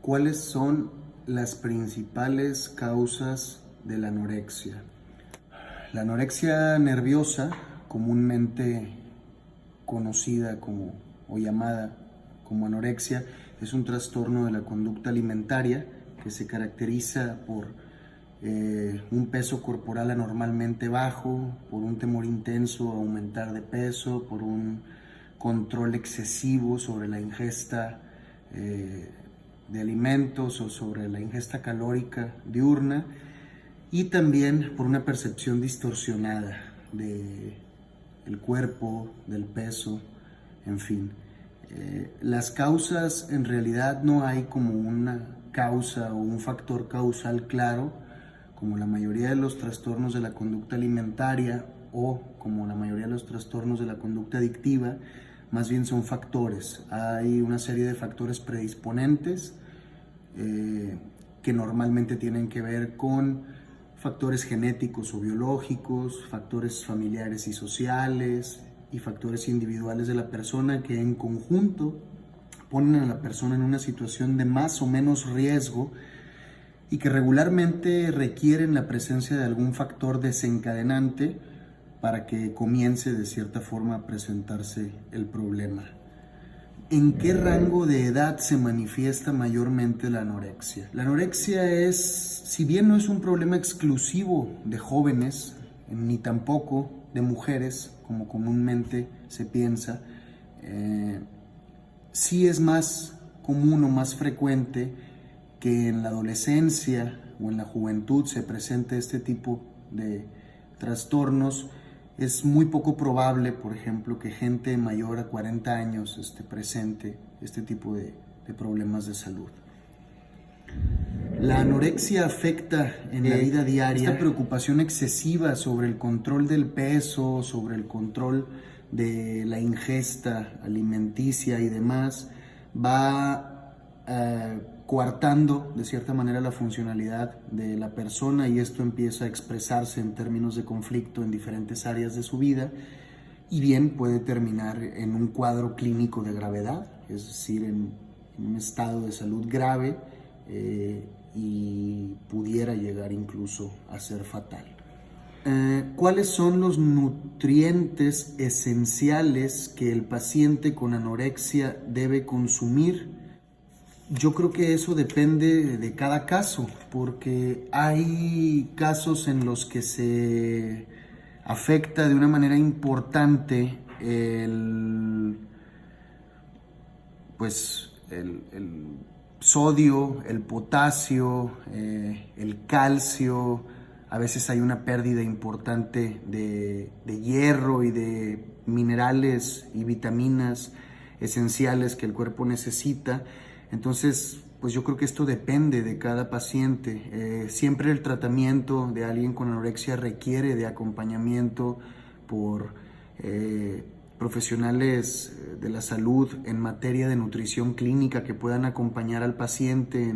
¿Cuáles son las principales causas de la anorexia? La anorexia nerviosa, comúnmente conocida como o llamada como anorexia, es un trastorno de la conducta alimentaria que se caracteriza por un peso corporal anormalmente bajo, por un temor intenso a aumentar de peso, por un control excesivo sobre la ingesta de alimentos o sobre la ingesta calórica diurna, y también por una percepción distorsionada del cuerpo, del peso, en fin. Las causas, en realidad no hay como una causa o un factor causal claro, como la mayoría de los trastornos de la conducta alimentaria o como la mayoría de los trastornos de la conducta adictiva. Más bien son factores. Hay una serie de factores predisponentes que normalmente tienen que ver con factores genéticos o biológicos, factores familiares y sociales y factores individuales de la persona, que en conjunto ponen a la persona en una situación de más o menos riesgo y que regularmente requieren la presencia de algún factor desencadenante para que comience de cierta forma a presentarse el problema. ¿En qué rango de edad se manifiesta mayormente la anorexia? La anorexia es, si bien no es un problema exclusivo de jóvenes, ni tampoco de mujeres, como comúnmente se piensa, sí es más común o más frecuente que en la adolescencia o en la juventud se presente este tipo de trastornos. Es muy poco probable, por ejemplo, que gente mayor a 40 años presente este tipo de problemas de salud. La anorexia afecta en la vida diaria. Esta preocupación excesiva sobre el control del peso, sobre el control de la ingesta alimenticia y demás, va coartando de cierta manera la funcionalidad de la persona, y esto empieza a expresarse en términos de conflicto en diferentes áreas de su vida, y bien puede terminar en un cuadro clínico de gravedad, es decir, en un estado de salud grave, y pudiera llegar incluso a ser fatal. ¿Cuáles son los nutrientes esenciales que el paciente con anorexia debe consumir? Yo creo que eso depende de cada caso, porque hay casos en los que se afecta de una manera importante el sodio, el potasio, el calcio. A veces hay una pérdida importante de hierro y de minerales y vitaminas esenciales que el cuerpo necesita. Entonces, pues yo creo que esto depende de cada paciente. Siempre el tratamiento de alguien con anorexia requiere de acompañamiento por profesionales de la salud en materia de nutrición clínica que puedan acompañar al paciente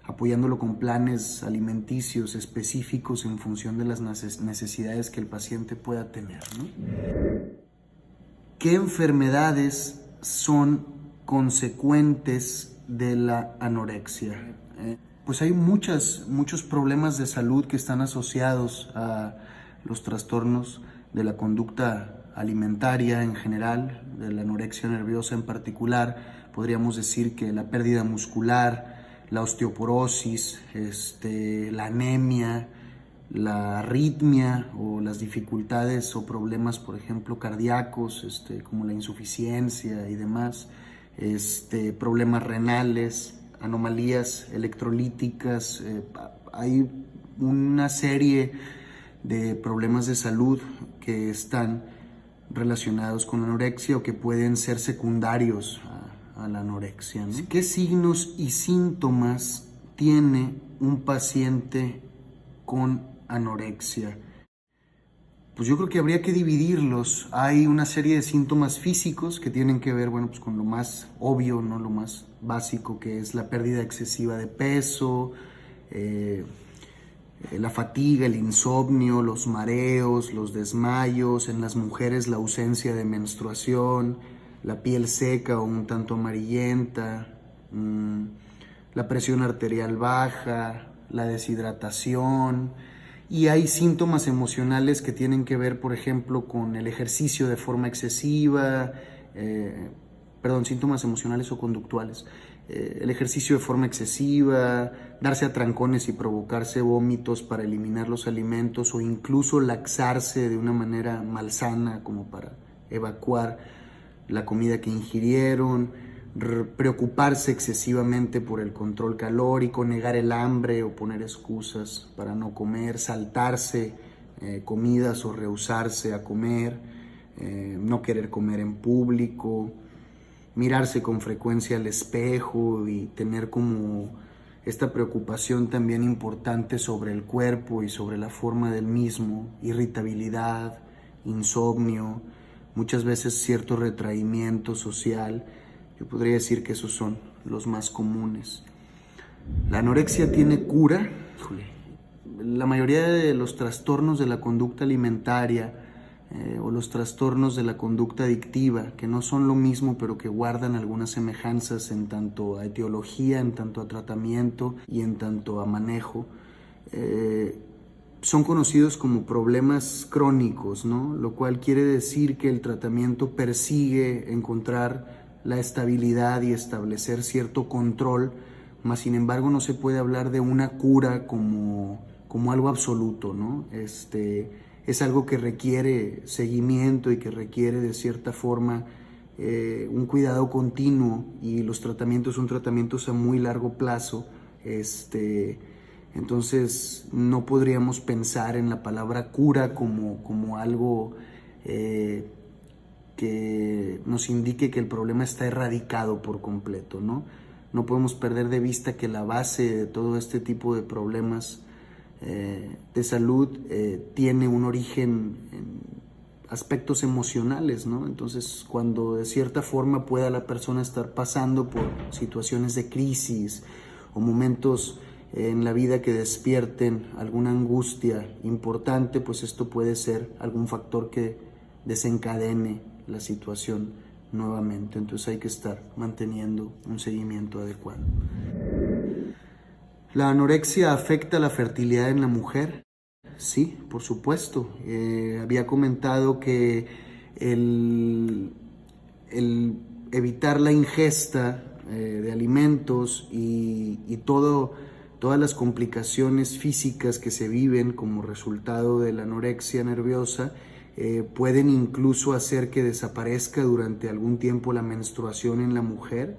apoyándolo con planes alimenticios específicos en función de las necesidades que el paciente pueda tener, ¿no? ¿Qué enfermedades son consecuentes de la anorexia? Pues hay muchos problemas de salud que están asociados a los trastornos de la conducta alimentaria en general, de la anorexia nerviosa en particular. Podríamos decir que la pérdida muscular, la osteoporosis, la anemia, la arritmia o las dificultades o problemas, por ejemplo, cardíacos, como la insuficiencia y demás, problemas renales, anomalías electrolíticas. Hay una serie de problemas de salud que están relacionados con la anorexia o que pueden ser secundarios a la anorexia, ¿no? ¿Qué signos y síntomas tiene un paciente con anorexia? Pues yo creo que habría que dividirlos. Hay una serie de síntomas físicos que tienen que ver, pues con lo más obvio, ¿no? Lo más básico, que es la pérdida excesiva de peso, la fatiga, el insomnio, los mareos, los desmayos, en las mujeres la ausencia de menstruación, la piel seca o un tanto amarillenta, la presión arterial baja, la deshidratación, y hay síntomas emocionales que tienen que ver, por ejemplo, con el ejercicio de forma excesiva, síntomas emocionales o conductuales. El ejercicio de forma excesiva, darse a trancones y provocarse vómitos para eliminar los alimentos, o incluso laxarse de una manera malsana como para evacuar la comida que ingirieron, preocuparse excesivamente por el control calórico, negar el hambre o poner excusas para no comer, saltarse comidas o rehusarse a comer, no querer comer en público, mirarse con frecuencia al espejo y tener como esta preocupación también importante sobre el cuerpo y sobre la forma del mismo, irritabilidad, insomnio, muchas veces cierto retraimiento social. Yo podría decir que esos son los más comunes. ¿La anorexia tiene cura? La mayoría de los trastornos de la conducta alimentaria o los trastornos de la conducta adictiva, que no son lo mismo pero que guardan algunas semejanzas en tanto a etiología, en tanto a tratamiento y en tanto a manejo, son conocidos como problemas crónicos, ¿no? Lo cual quiere decir que el tratamiento persigue encontrar la estabilidad y establecer cierto control, mas sin embargo no se puede hablar de una cura como algo absoluto, ¿no? Es algo que requiere seguimiento y que requiere de cierta forma un cuidado continuo, y los tratamientos son tratamientos a muy largo plazo. Entonces no podríamos pensar en la palabra cura como algo que nos indique que el problema está erradicado por completo, ¿no? No podemos perder de vista que la base de todo este tipo de problemas de salud tiene un origen en aspectos emocionales, ¿no? Entonces, cuando de cierta forma pueda la persona estar pasando por situaciones de crisis o momentos en la vida que despierten alguna angustia importante, pues esto puede ser algún factor que desencadene la situación nuevamente. Entonces hay que estar manteniendo un seguimiento adecuado. ¿La anorexia afecta la fertilidad en la mujer? Sí, por supuesto. Había comentado que el evitar la ingesta de alimentos y todas las complicaciones físicas que se viven como resultado de la anorexia nerviosa pueden incluso hacer que desaparezca durante algún tiempo la menstruación en la mujer.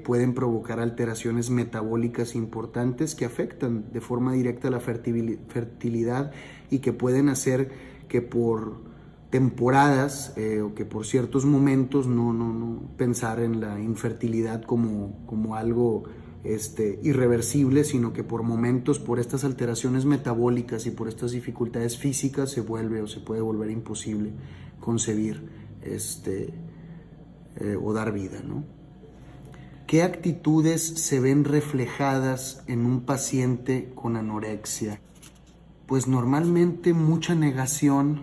Pueden provocar alteraciones metabólicas importantes que afectan de forma directa la fertilidad y que pueden hacer que por temporadas o que por ciertos momentos no pensar en la infertilidad como algo irreversible, sino que por momentos, por estas alteraciones metabólicas y por estas dificultades físicas, se puede volver imposible concebir o dar vida, ¿no? ¿Qué actitudes se ven reflejadas en un paciente con anorexia? Pues normalmente mucha negación,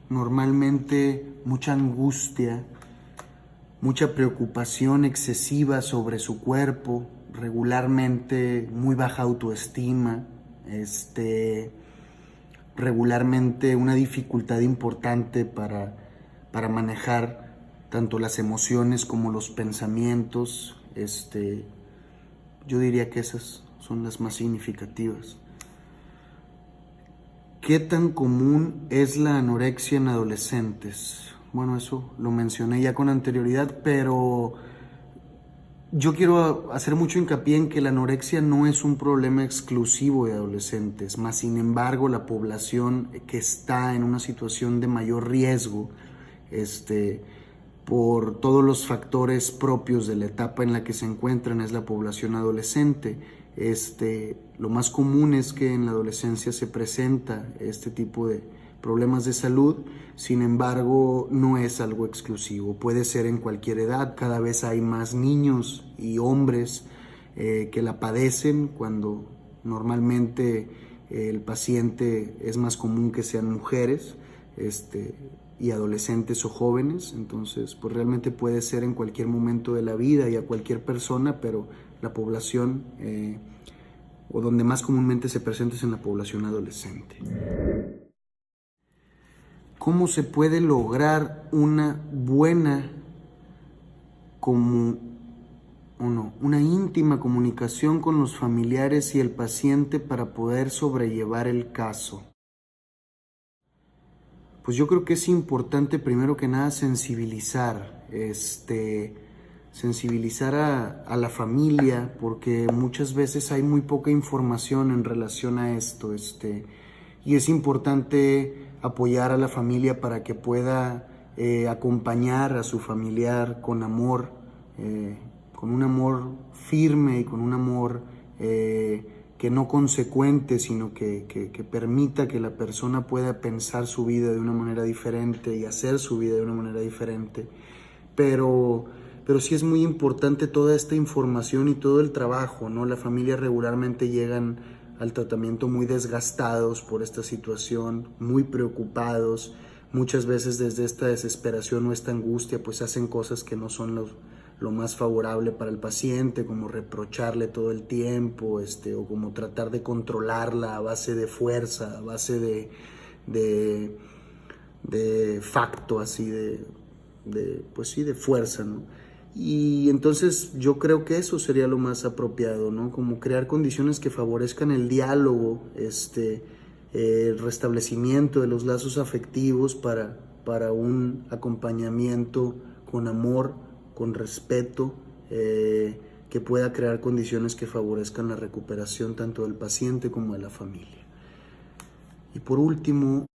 normalmente mucha angustia, mucha preocupación excesiva sobre su cuerpo, regularmente muy baja autoestima, regularmente una dificultad importante para manejar tanto las emociones como los pensamientos. Yo diría que esas son las más significativas. ¿Qué tan común es la anorexia en adolescentes? Bueno, eso lo mencioné ya con anterioridad, pero yo quiero hacer mucho hincapié en que la anorexia no es un problema exclusivo de adolescentes, más sin embargo la población que está en una situación de mayor riesgo, por todos los factores propios de la etapa en la que se encuentran, es la población adolescente. Lo más común es que en la adolescencia se presenta este tipo de problemas de salud, sin embargo no es algo exclusivo, puede ser en cualquier edad. Cada vez hay más niños y hombres que la padecen, cuando normalmente el paciente es más común que sean mujeres. y adolescentes o jóvenes. Entonces, pues realmente puede ser en cualquier momento de la vida y a cualquier persona, pero la población o donde más comúnmente se presenta es en la población adolescente. ¿Cómo se puede lograr una buena una íntima comunicación con los familiares y el paciente para poder sobrellevar el caso? Pues yo creo que es importante primero que nada sensibilizar a la familia, porque muchas veces hay muy poca información en relación a esto, y es importante apoyar a la familia para que pueda acompañar a su familiar con amor, con un amor firme y con un amor que no consecuente, sino que permita que la persona pueda pensar su vida de una manera diferente y hacer su vida de una manera diferente. Pero sí es muy importante toda esta información y todo el trabajo, ¿no? La familia regularmente llegan al tratamiento muy desgastados por esta situación, muy preocupados. Muchas veces desde esta desesperación o esta angustia pues hacen cosas que no son lo más favorable para el paciente, como reprocharle todo el tiempo, o como tratar de controlarla a base de fuerza, a base de facto, así pues sí, de fuerza, ¿no? Y entonces yo creo que eso sería lo más apropiado, ¿no? Como crear condiciones que favorezcan el diálogo, el restablecimiento de los lazos afectivos para un acompañamiento con amor, con respeto, que pueda crear condiciones que favorezcan la recuperación tanto del paciente como de la familia. Y por último,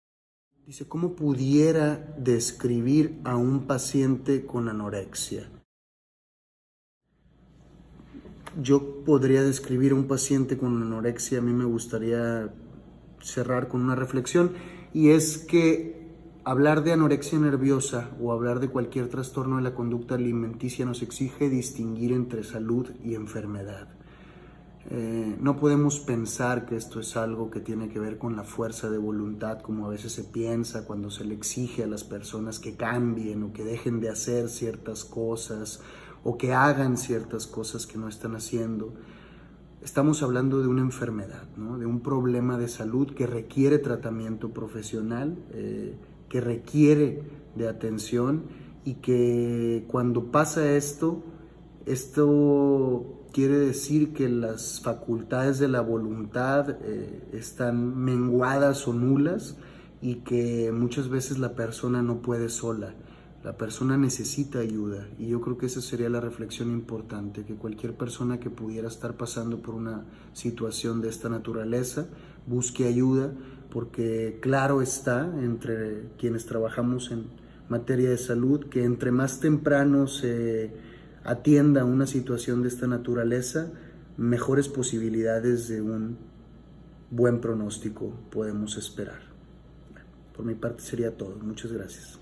dice, ¿cómo pudiera describir a un paciente con anorexia? Yo podría describir a un paciente con anorexia, a mí me gustaría cerrar con una reflexión, y es que hablar de anorexia nerviosa o hablar de cualquier trastorno de la conducta alimenticia nos exige distinguir entre salud y enfermedad. No podemos pensar que esto es algo que tiene que ver con la fuerza de voluntad, como a veces se piensa cuando se le exige a las personas que cambien o que dejen de hacer ciertas cosas o que hagan ciertas cosas que no están haciendo. Estamos hablando de una enfermedad, ¿no? De un problema de salud que requiere tratamiento profesional, que requiere de atención, y que cuando pasa esto quiere decir que las facultades de la voluntad están menguadas o nulas, y que muchas veces la persona no puede sola. La persona necesita ayuda, y yo creo que esa sería la reflexión importante, que cualquier persona que pudiera estar pasando por una situación de esta naturaleza busque ayuda, porque claro está, entre quienes trabajamos en materia de salud, que entre más temprano se atienda una situación de esta naturaleza, mejores posibilidades de un buen pronóstico podemos esperar. Por mi parte sería todo. Muchas gracias.